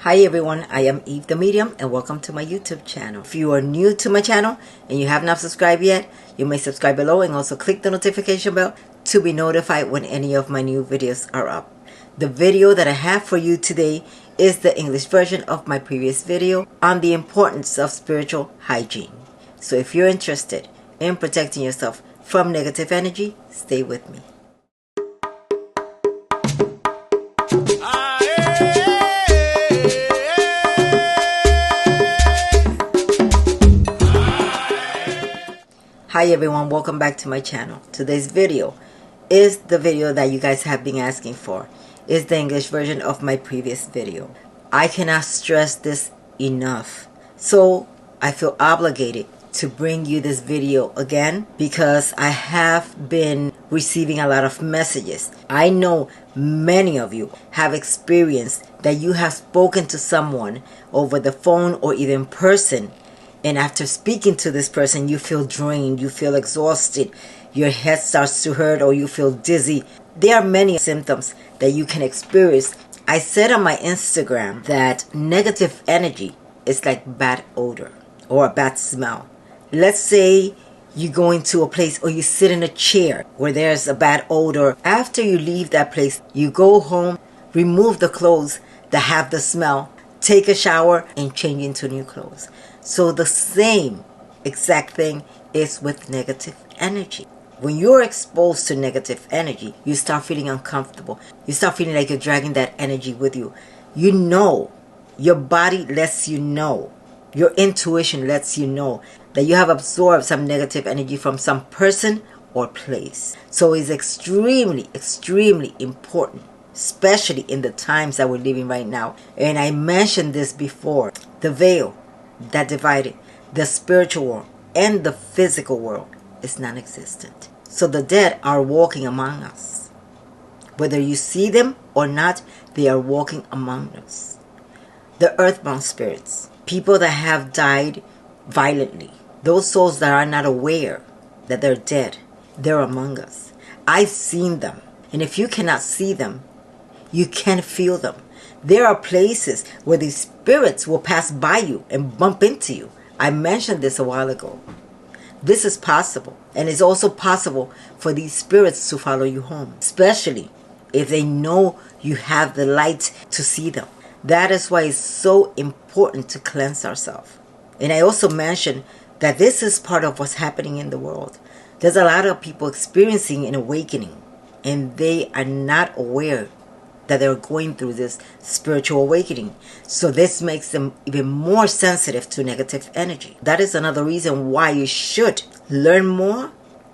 Hi everyone, I am Eve the Medium and welcome to my YouTube channel. If you are new to my channel and you have not subscribed yet, you may subscribe below and also click the notification bell to be notified when any of my new videos are up. The video that I have for you today is the English version of my previous video on the importance of spiritual hygiene. So if you're interested in protecting yourself from negative energy, stay with me. Hi everyone, welcome back to my channel. Today's video is the video that you guys have been asking for. It's the English version of my previous video. I cannot stress this enough. So I feel obligated to bring you this video again because I have been receiving a lot of messages. I know many of you have experienced that you have spoken to someone over the phone or even in person, and after speaking to this person, you feel drained, you feel exhausted, your head starts to hurt, or you feel dizzy. There are many symptoms that you can experience. I said on my Instagram that negative energy is like bad odor or a bad smell. Let's say you go into a place or you sit in a chair where there's a bad odor. After you leave that place, you go home, remove the clothes that have the smell, take a shower, and change into new clothes. So the same exact thing is with negative energy. When you're exposed to negative energy, you start feeling uncomfortable. You start feeling like you're dragging that energy with you. You know, your body lets you know, your intuition lets you know that you have absorbed some negative energy from some person or place. So it's extremely, extremely important, especially in the times that we're living right now. And I mentioned this before, the veil that divided the spiritual world and the physical world is non-existent. So the dead are walking among us. Whether you see them or not, they are walking among us. The earthbound spirits, people that have died violently, those souls that are not aware that they're dead, they're among us. I've seen them. And if you cannot see them, you can feel them. There are places where these spirits will pass by you and bump into you. I mentioned this a while ago. This is possible. And it's also possible for these spirits to follow you home, especially if they know you have the light to see them. That is why it's so important to cleanse ourselves. And I also mentioned that this is part of what's happening in the world. There's a lot of people experiencing an awakening, and they are not aware that they're going through this spiritual awakening. So this makes them even more sensitive to negative energy. That is another reason why you should learn more,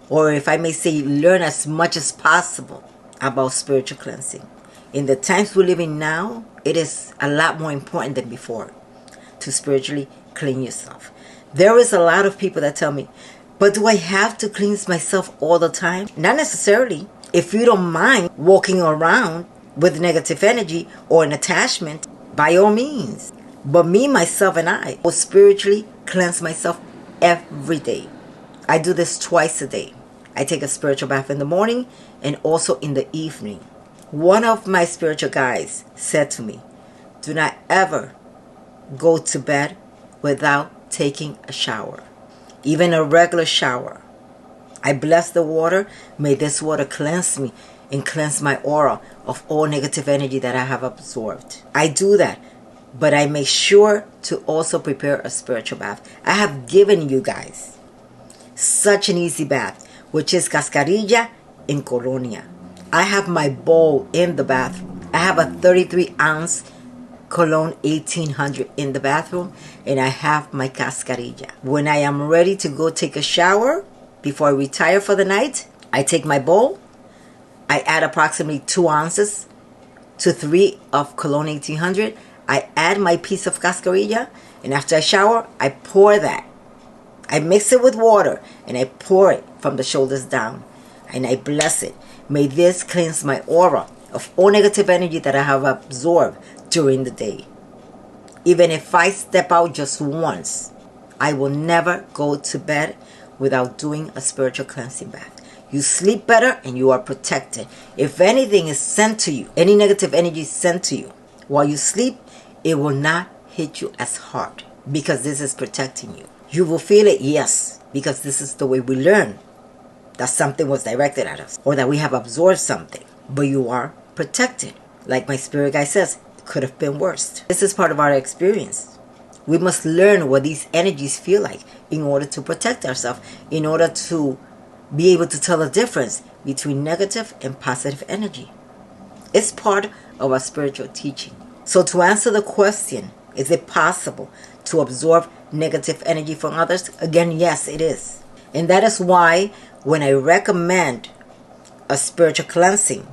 or if I may say, learn as much as possible about spiritual cleansing. In the times we live in now, it is a lot more important than before to spiritually clean yourself. There is a lot of people that tell me, but do I have to cleanse myself all the time? Not necessarily. If you don't mind walking around with negative energy or an attachment, by all means. But me, myself, and I will spiritually cleanse myself every day. I do this twice a day. I take a spiritual bath in the morning and also in the evening. One of my spiritual guides said to me, do not ever go to bed without taking a shower, even a regular shower. I bless the water. May this water cleanse me and cleanse my aura of all negative energy that I have absorbed. I do that, but I make sure to also prepare a spiritual bath. I have given you guys such an easy bath, which is cascarilla in colonia. I have my bowl in the bathroom. I have a 33-ounce cologne 1800 in the bathroom, and I have my cascarilla. When I am ready to go take a shower, before I retire for the night, I take my bowl, I add approximately 2 ounces to 3 of cologne 1800. I add my piece of cascarilla, and after I shower, I pour that. I mix it with water, and I pour it from the shoulders down, and I bless it. May this cleanse my aura of all negative energy that I have absorbed during the day. Even if I step out just once, I will never go to bed without doing a spiritual cleansing bath. You sleep better and you are protected. If anything is sent to you, any negative energy is sent to you while you sleep, it will not hit you as hard because this is protecting you. You will feel it, yes, because this is the way we learn that something was directed at us or that we have absorbed something. But you are protected. Like my spirit guide says, it could have been worse. This is part of our experience. We must learn what these energies feel like in order to protect ourselves, in order to be able to tell the difference between negative and positive energy. It's part of our spiritual teaching. So to answer the question, is it possible to absorb negative energy from others? Again, yes, it is. And that is why when I recommend a spiritual cleansing,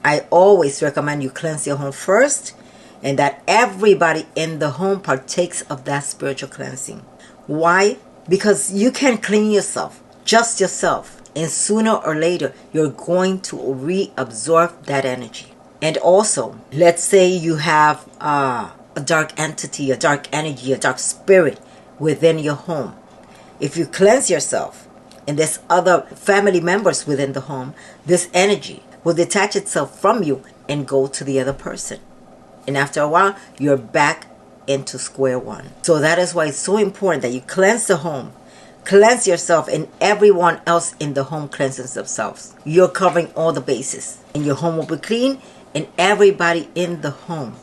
I always recommend you cleanse your home first, and that everybody in the home partakes of that spiritual cleansing. Why? Because you can clean yourself, just yourself, and sooner or later you're going to reabsorb that energy. And also, let's say you have a dark entity, a dark energy, a dark spirit within your home. If you cleanse yourself and there's other family members within the home, this energy will detach itself from you and go to the other person. And after a while, you're back into square one. So that is why it's so important that you cleanse the home. Cleanse yourself, and everyone else in the home cleanses themselves. You're covering all the bases. And your home will be clean, and everybody in the home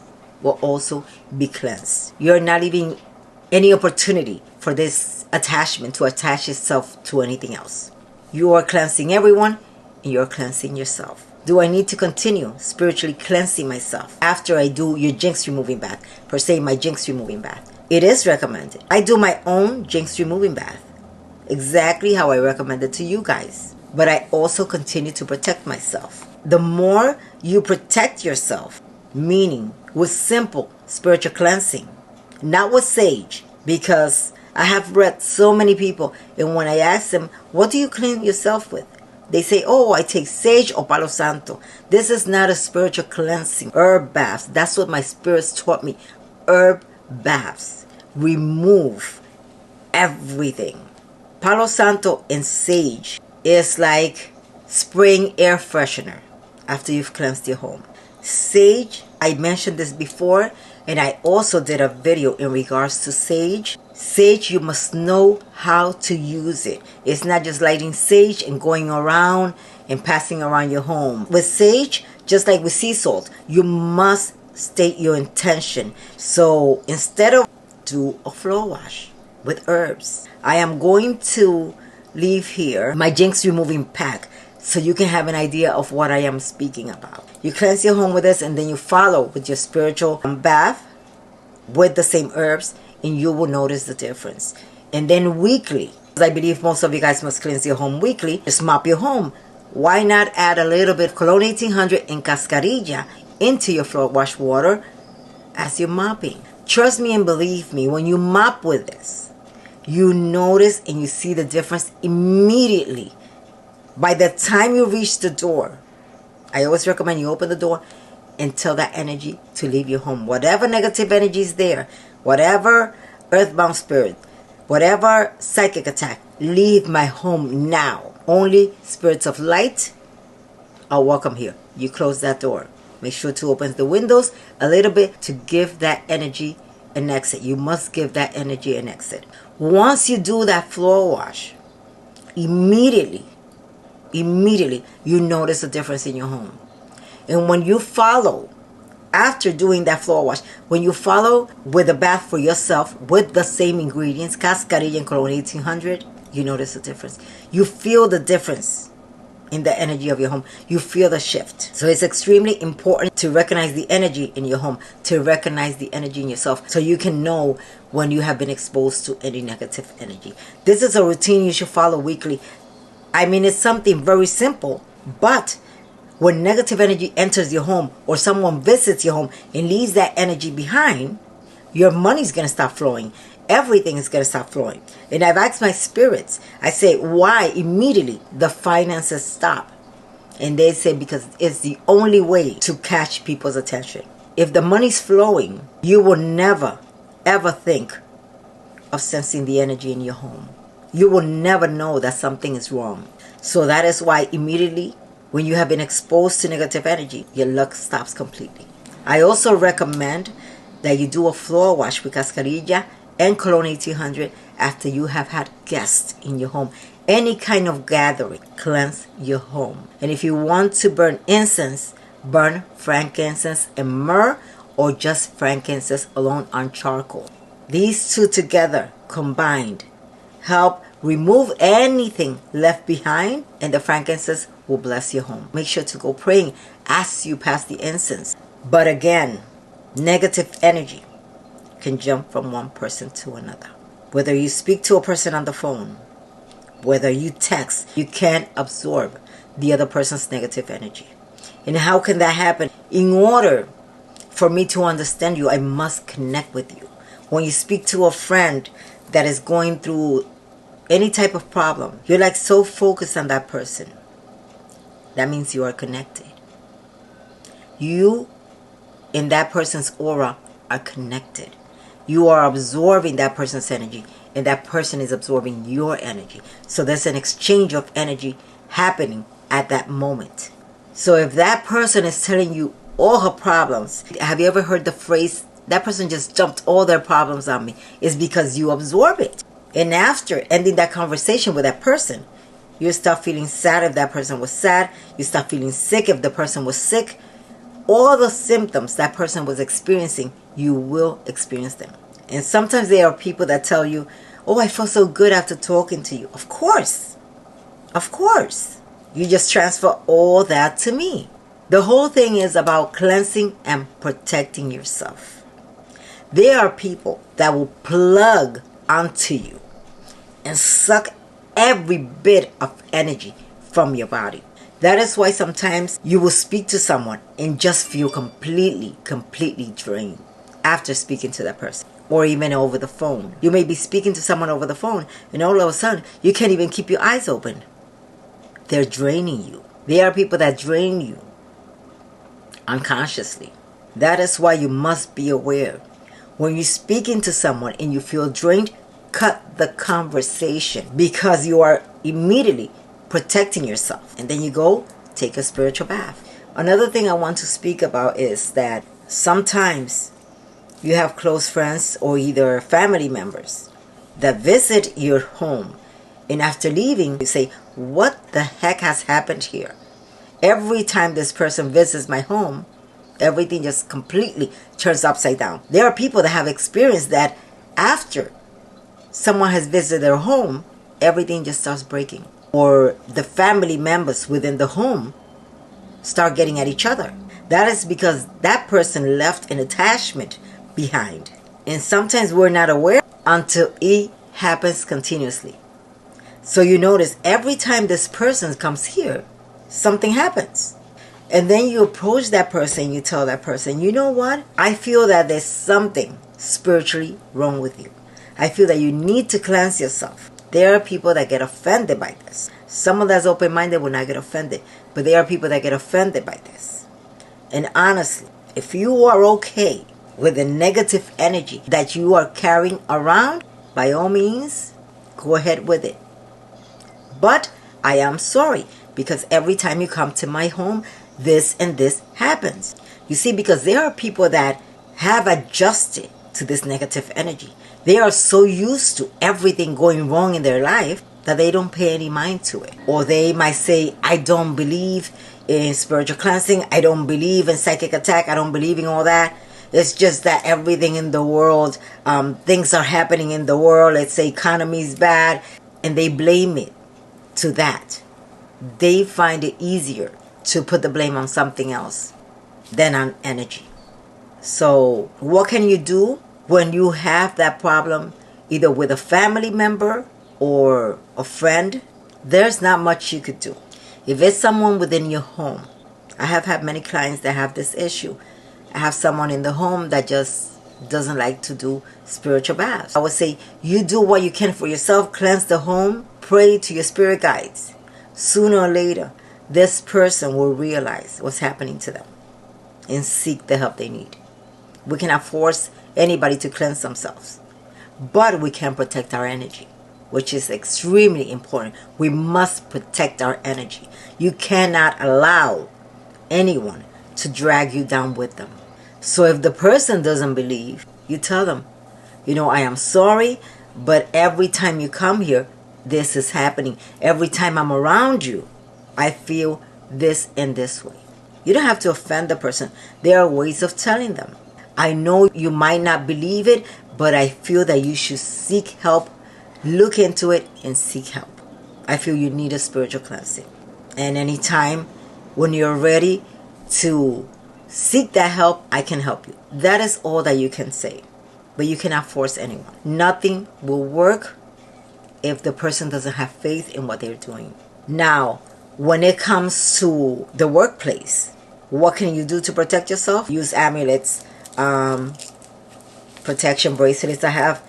will also be cleansed. You're not leaving any opportunity for this attachment to attach itself to anything else. You are cleansing everyone, and you're cleansing yourself. Do I need to continue spiritually cleansing myself after I do your jinx removing bath? Per se, my jinx removing bath. It is recommended. I do my own jinx removing bath, exactly how I recommended to you guys. But I also continue to protect myself. The more you protect yourself, meaning with simple spiritual cleansing, not with sage, because I have read so many people, and when I ask them, what do you clean yourself with? They say, oh, I take sage or palo santo. This is not a spiritual cleansing. Herb baths. That's what my spirits taught me. Herb baths. Remove everything. Palo santo and sage is like spraying air freshener after you've cleansed your home. Sage, I mentioned this before, and I also did a video in regards to sage. Sage, you must know how to use it. It's not just lighting sage and going around and passing around your home. With sage, just like with sea salt, you must state your intention. So instead of do a floor wash with herbs, I am going to leave here my jinx removing pack so you can have an idea of what I am speaking about. You cleanse your home with this, and then you follow with your spiritual bath with the same herbs, and you will notice the difference. And then weekly, I believe most of you guys must cleanse your home weekly. Just mop your home. Why not add a little bit of Cologne 1800 and Cascarilla into your floor wash water as you're mopping? Trust me and believe me, when you mop with this, you notice and you see the difference immediately. By the time you reach the door, I always recommend you open the door and tell that energy to leave your home. Whatever negative energy is there, whatever earthbound spirit, whatever psychic attack, leave my home now. Only spirits of light are welcome here. You close that door. Make sure to open the windows a little bit to give that energy an exit. You must give that energy an exit. Once you do that floor wash, immediately you notice a difference in your home. And when you follow, after doing that floor wash, when you follow with a bath for yourself with the same ingredients, Cascarilla and Cologne 1800, you notice a difference. You feel the difference in the energy of your home. You feel the shift. So it's extremely important to recognize the energy in your home, to recognize the energy in yourself, so you can know when you have been exposed to any negative energy. This is a routine you should follow weekly. I mean, it's something very simple, but when negative energy enters your home or someone visits your home and leaves that energy behind, your money's going to stop flowing. Everything is going to stop flowing. And I've asked my spirits, I say, why immediately the finances stop? And they say, because it's the only way to catch people's attention. If the money's flowing, you will never, ever think of sensing the energy in your home. You will never know that something is wrong. So that is why immediately when you have been exposed to negative energy, your luck stops completely. I also recommend that you do a floor wash with cascarilla and cologne 1800 after you have had guests in your home. Any kind of gathering, cleanse your home. And if you want to burn incense, burn frankincense and myrrh, or just frankincense alone on charcoal. These two together, combined, help remove anything left behind, and the frankincense will bless your home. Make sure to go praying as you pass the incense. But again, negative energy can jump from one person to another. Whether you speak to a person on the phone, whether you text, you can't absorb the other person's negative energy. And how can that happen? In order for me to understand you, I must connect with you. When you speak to a friend that is going through any type of problem, you're like so focused on that person. That means you are connected. You in that person's aura are connected. You are absorbing that person's energy, and that person is absorbing your energy. So there's an exchange of energy happening at that moment. So if that person is telling you all her problems, have you ever heard the phrase, that person just dumped all their problems on me? It's because you absorb it. And after ending that conversation with that person, you start feeling sad if that person was sad. You start feeling sick if the person was sick. All the symptoms that person was experiencing, you will experience them. And sometimes there are people that tell you, oh, I feel so good after talking to you. Of course. Of course. You just transfer all that to me. The whole thing is about cleansing and protecting yourself. There are people that will plug onto you and suck every bit of energy from your body. That is why sometimes you will speak to someone and just feel completely drained after speaking to that person, or even over the phone. You may be speaking to someone over the phone and all of a sudden you can't even keep your eyes open. They're draining you. There are people that drain you unconsciously. That is why you must be aware. When you're speaking to someone and you feel drained, cut the conversation, because you are immediately protecting yourself. And then you go take a spiritual bath. Another thing I want to speak about is that sometimes you have close friends or either family members that visit your home, and after leaving you say, what the heck has happened here? Every time this person visits my home, everything just completely turns upside down. There are people that have experienced that after someone has visited their home, everything just starts breaking. Or the family members within the home start getting at each other. That is because that person left an attachment behind. And sometimes we're not aware until it happens continuously. So you notice every time this person comes here, something happens. And then you approach that person, you tell that person, you know what? I feel that there's something spiritually wrong with you. I feel that you need to cleanse yourself. There are people that get offended by this. Someone that's open-minded will not get offended. But there are people that get offended by this. And honestly, if you are okay with the negative energy that you are carrying around, by all means, go ahead with it. But I am sorry, because every time you come to my home, this and this happens. You see, because there are people that have adjusted to this negative energy. They are so used to everything going wrong in their life that they don't pay any mind to it. Or they might say, I don't believe in spiritual cleansing. I don't believe in psychic attack. I don't believe in all that. It's just that everything in the world, things are happening in the world. Let's say economy is bad. And they blame it to that. They find it easier to put the blame on something else than on energy. So what can you do when you have that problem, either with a family member or a friend? There's not much you could do. If it's someone within your home, I have had many clients that have this issue. I have someone in the home that just doesn't like to do spiritual baths. I would say you do what you can for yourself, cleanse the home, pray to your spirit guides. Sooner or later, this person will realize what's happening to them and seek the help they need. We cannot force anybody to cleanse themselves, but we can protect our energy, which is extremely important. We must protect our energy. You cannot allow anyone to drag you down with them. So if the person doesn't believe, you tell them, I am sorry, but every time you come here, this is happening. Every time I'm around you, I feel this and this way. You don't have to offend the person. There are ways of telling them. I know you might not believe it, but I feel that you should seek help. Look into it and seek help. I feel you need a spiritual cleansing. And anytime when you're ready to seek that help, I can help you. That is all that you can say. But you cannot force anyone. Nothing will work if the person doesn't have faith in what they're doing. Now, when it comes to the workplace, what can you do to protect yourself? Use amulets, protection bracelets. I have,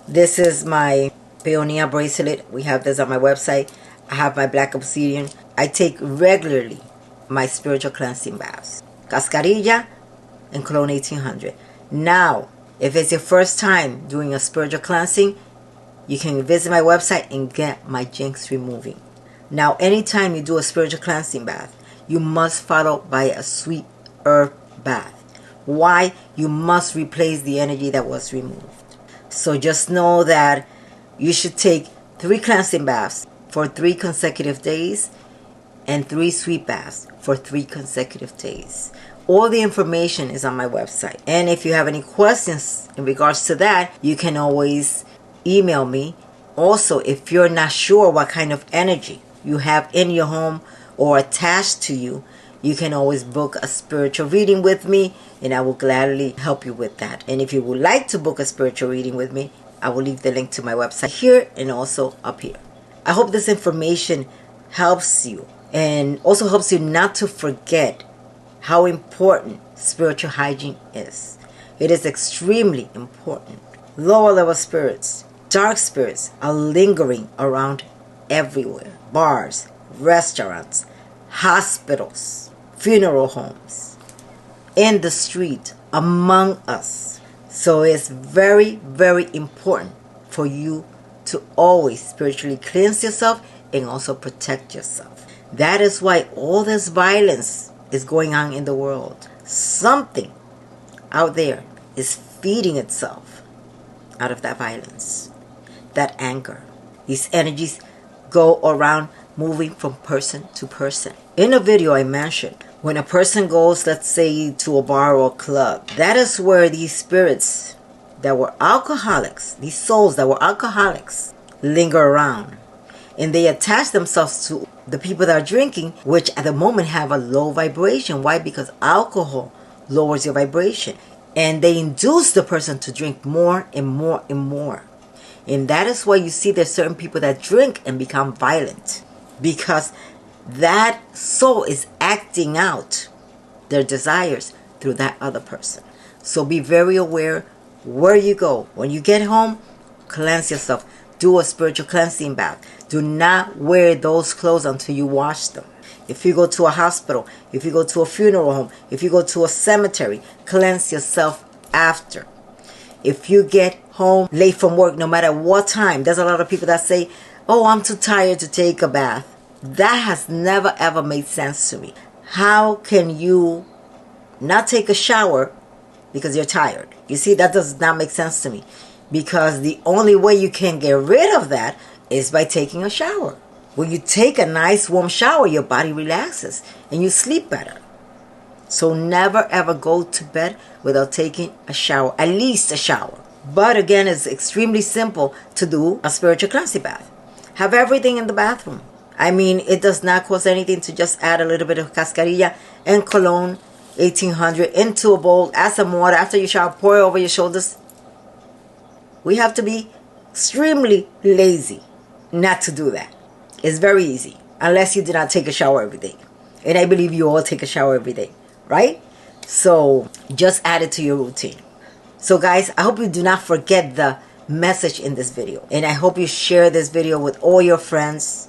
this is my Peonia bracelet. We have this on my website. I have my black obsidian. I take regularly my spiritual cleansing baths. Cascarilla and Cologne 1800. Now, if it's your first time doing a spiritual cleansing, you can visit my website and get my jinx removing. Now, anytime you do a spiritual cleansing bath, you must follow by a sweet herb bath. Why? You must replace the energy that was removed. So just know that you should take 3 cleansing baths for 3 consecutive days and 3 sweet baths for 3 consecutive days. All the information is on my website. And if you have any questions in regards to that, you can always email me. Also, if you're not sure what kind of energy you have in your home or attached to you, you can always book a spiritual reading with me, and I will gladly help you with that. And if you would like to book a spiritual reading with me, I will leave the link to my website here and also up here. I hope this information helps you and also helps you not to forget how important spiritual hygiene is. It is extremely important. Lower level spirits, dark spirits are lingering around everywhere. Bars, restaurants, hospitals, funeral homes, in the street, among us. So it's very, very important for you to always spiritually cleanse yourself and also protect yourself. That is why all this violence is going on in the world. Something out there is feeding itself out of that violence, that anger. These energies go around moving from person to person. In a video I mentioned, when a person goes, let's say, to a bar or a club, that is where these spirits that were alcoholics, these souls that were alcoholics, linger around. And they attach themselves to the people that are drinking, which at the moment have a low vibration. Why? Because alcohol lowers your vibration. And they induce the person to drink more and more and more. And that is why you see there's certain people that drink and become violent. Because that soul is acting out their desires through that other person. So be very aware where you go. When you get home, cleanse yourself. Do a spiritual cleansing bath. Do not wear those clothes until you wash them. If you go to a hospital, if you go to a funeral home, if you go to a cemetery, cleanse yourself after. If you get home late from work, no matter what time, there's a lot of people that say, oh, I'm too tired to take a bath. That has never ever made sense to me. How can you not take a shower because you're tired? You see, that does not make sense to me. Because the only way you can get rid of that is by taking a shower. When you take a nice warm shower, your body relaxes and you sleep better. So never ever go to bed without taking a shower, at least a shower. But again, it's extremely simple to do a spiritual cleansing bath. Have everything in the bathroom. I mean, it does not cost anything to just add a little bit of cascarilla and cologne 1800 into a bowl, add some water. After you shower, pour it over your shoulders. We have to be extremely lazy not to do that. It's very easy, unless you do not take a shower every day. And I believe you all take a shower every day, right? So just add it to your routine. So guys, I hope you do not forget the message in this video. And I hope you share this video with all your friends,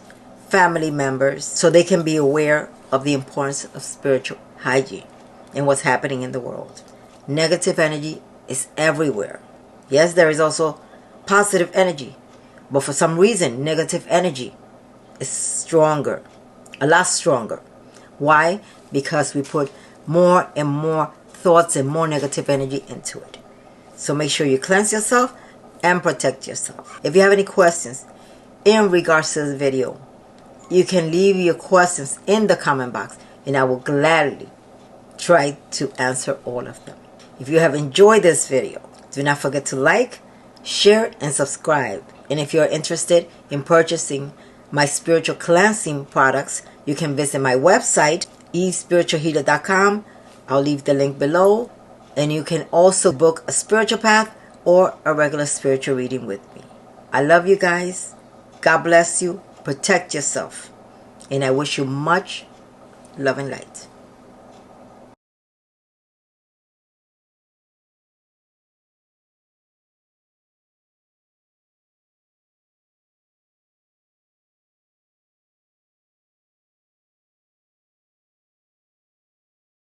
family members, so they can be aware of the importance of spiritual hygiene and what's happening in the world. Negative energy is everywhere. Yes, there is also positive energy. But for some reason, negative energy is stronger. A lot stronger. Why? Because we put more and more thoughts and more negative energy into it. So make sure you cleanse yourself and protect yourself. If you have any questions in regards to this video, you can leave your questions in the comment box and I will gladly try to answer all of them. If you have enjoyed this video, do not forget to like, share, and subscribe. And if you're interested in purchasing my spiritual cleansing products, you can visit my website, espiritualhealer.com. I'll leave the link below. And you can also book a spiritual path or a regular spiritual reading with me. I love you guys. God bless you. Protect yourself. And I wish you much love and light.